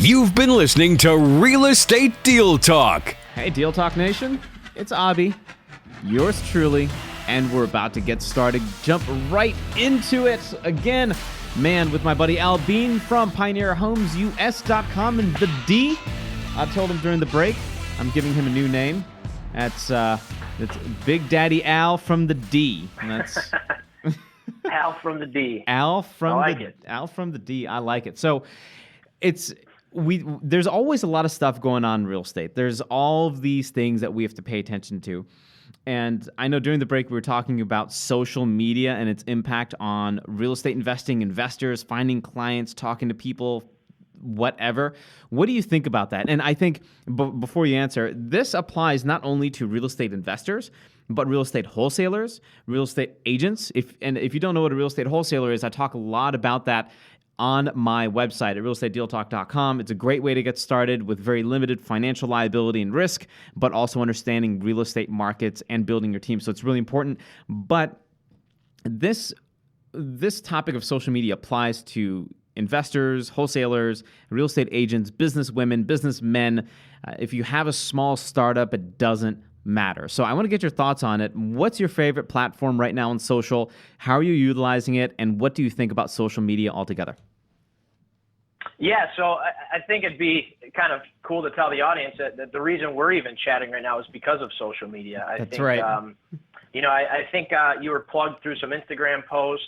You've been listening to Real Estate Deal Talk. Hey, Deal Talk Nation. It's Abhi, yours truly, and we're about to get started. Jump right into it again, man, with my buddy Al Beahn from PioneerHomesUS.com and the D. I told him during the break I'm giving him a new name. That's Big Daddy Al from the D. And that's Al from the D. Al from I like it. Al from the D. I like it. So there's always a lot of stuff going on in real estate. There's all of these things that we have to pay attention to. And I know during the break we were talking about social media and its impact on real estate investing, investors, finding clients, talking to people, whatever. What do you think about that? And I think before you answer, this applies not only to real estate investors, but real estate wholesalers, real estate agents. If you don't know what a real estate wholesaler is, I talk a lot about that on my website at realestatedealtalk.com. It's a great way to get started with very limited financial liability and risk, but also understanding real estate markets and building your team. So it's really important. But this topic of social media applies to investors, wholesalers, real estate agents, businesswomen, businessmen. If you have a small startup, it doesn't matter. So I want to get your thoughts on it. What's your favorite platform right now on social? How are you utilizing it? And what do you think about social media altogether? Yeah, so I think it'd be kind of cool to tell the audience that the reason we're even chatting right now is because of social media. That's right. I think you were plugged through some Instagram posts.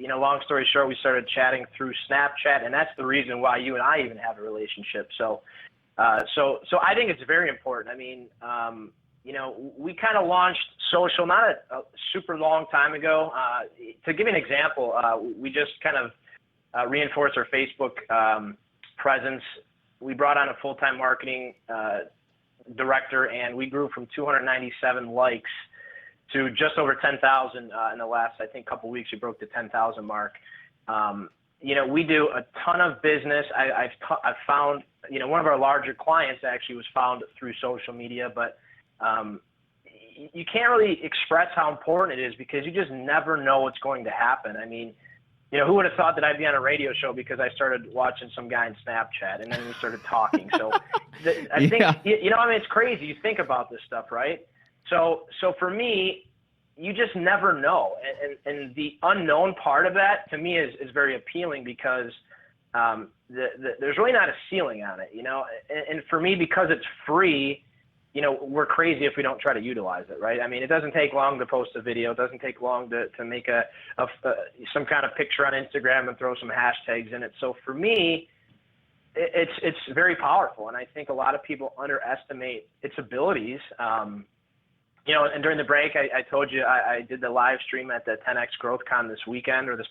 Long story short, we started chatting through Snapchat, and that's the reason why you and I even have a relationship. So I think it's very important. I mean, we kind of launched social not a super long time ago. To give you an example, we just kind of reinforced our Facebook presence. We brought on a full-time marketing director, and we grew from 297 likes to just over 10,000 in the last, I think, couple weeks. We broke the 10,000 mark. We do a ton of business. I've found, one of our larger clients actually was found through social media, but you can't really express how important it is because you just never know what's going to happen. I mean, who would have thought that I'd be on a radio show because I started watching some guy in Snapchat and then we started talking. So I think, it's crazy. You think about this stuff, right? So for me, you just never know. And the unknown part of that to me is very appealing because there's really not a ceiling on it, and for me, because it's free, we're crazy if we don't try to utilize it, right? I mean, it doesn't take long to post a video. It doesn't take long to make some kind of picture on Instagram and throw some hashtags in it. So for me, it's very powerful, and I think a lot of people underestimate its abilities. And during the break, I told you I did the live stream at the 10X Growth Con this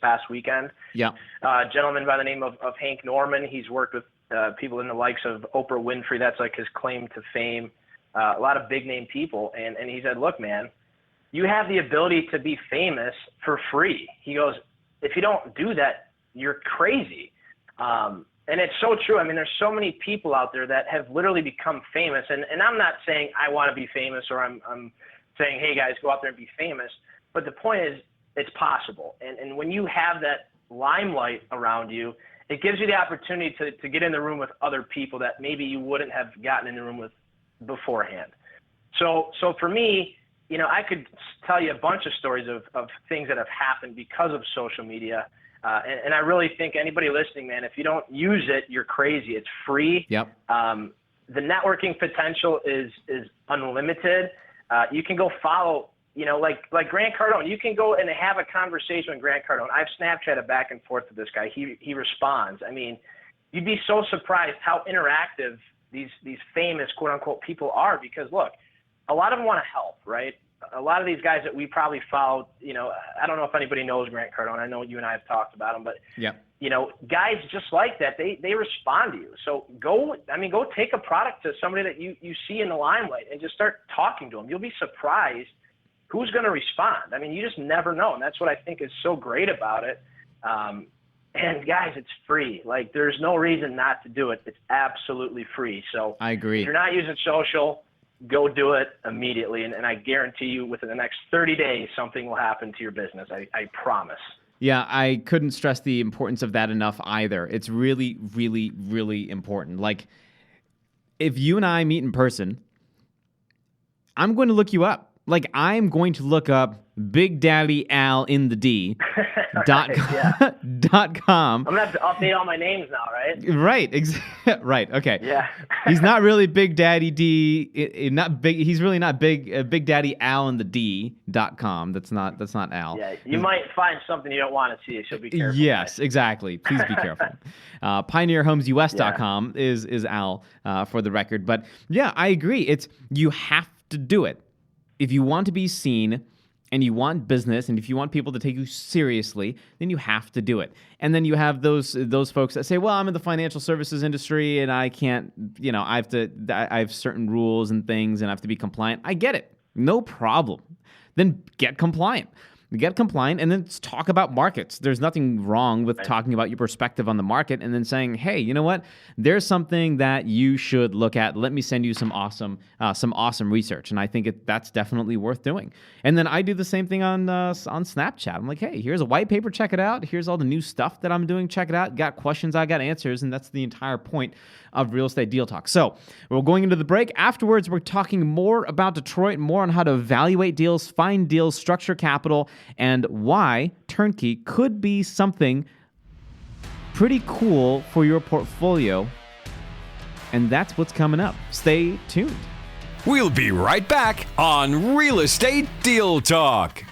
past weekend. Yeah. A gentleman by the name of Hank Norman. He's worked with people in the likes of Oprah Winfrey. That's like his claim to fame. A lot of big name people. And he said, look, man, you have the ability to be famous for free. He goes, if you don't do that, you're crazy. And it's so true. I mean, there's so many people out there that have literally become famous. And I'm not saying I want to be famous or I'm saying, hey, guys, go out there and be famous. But the point is it's possible. And when you have that limelight around you, it gives you the opportunity to get in the room with other people that maybe you wouldn't have gotten in the room with beforehand. So for me, I could tell you a bunch of stories of things that have happened because of social media. And I really think anybody listening, man, if you don't use it, you're crazy. It's free. Yep. The networking potential is unlimited. You can go follow, like Grant Cardone. You can go and have a conversation with Grant Cardone. I've Snapchatted back and forth with this guy. He responds. I mean, you'd be so surprised how interactive these famous quote unquote people are, because look, a lot of them want to help, right? A lot of these guys that we probably followed, I don't know if anybody knows Grant Cardone. I know you and I have talked about him, but yeah, guys just like that, they respond to you. So go take a product to somebody that you see in the limelight and just start talking to them. You'll be surprised who's going to respond. I mean, you just never know. And that's what I think is so great about it. And guys, it's free. Like, there's no reason not to do it. It's absolutely free. So I agree. If you're not using social, go do it immediately. And I guarantee you within the next 30 days, something will happen to your business. I promise. Yeah, I couldn't stress the importance of that enough either. It's really, really, really important. Like, if you and I meet in person, I'm going to look you up. Like, I'm going to look up Big Daddy Al in the D. Right, yeah. .com. I'm gonna have to update all my names now, right? Right, right. Okay. Yeah. He's not really Big Daddy D. Not big. He's really not big. Big Daddy Al in the D.com. That's not Al. Yeah, you might find something you don't want to see, so be careful. Yes, exactly. Please be careful. PioneerHomesUS.com is Al for the record. But yeah, I agree. You have to do it if you want to be seen. And you want business, and if you want people to take you seriously, then you have to do it. And then you have those folks that say, "Well, I'm in the financial services industry, and I can't, I have certain rules and things, and I have to be compliant." I get it, no problem. Then get compliant. Get compliant, and then talk about markets. There's nothing wrong with talking about your perspective on the market, and then saying, "Hey, you know what? There's something that you should look at. Let me send you some awesome research." And I think that's definitely worth doing. And then I do the same thing on Snapchat. I'm like, "Hey, here's a white paper. Check it out. Here's all the new stuff that I'm doing. Check it out. Got questions? I got answers." And that's the entire point of Real Estate Deal Talk. So we're going into the break. Afterwards, we're talking more about Detroit, more on how to evaluate deals, find deals, structure capital, and why turnkey could be something pretty cool for your portfolio. And that's what's coming up. Stay tuned. We'll be right back on Real Estate Deal Talk.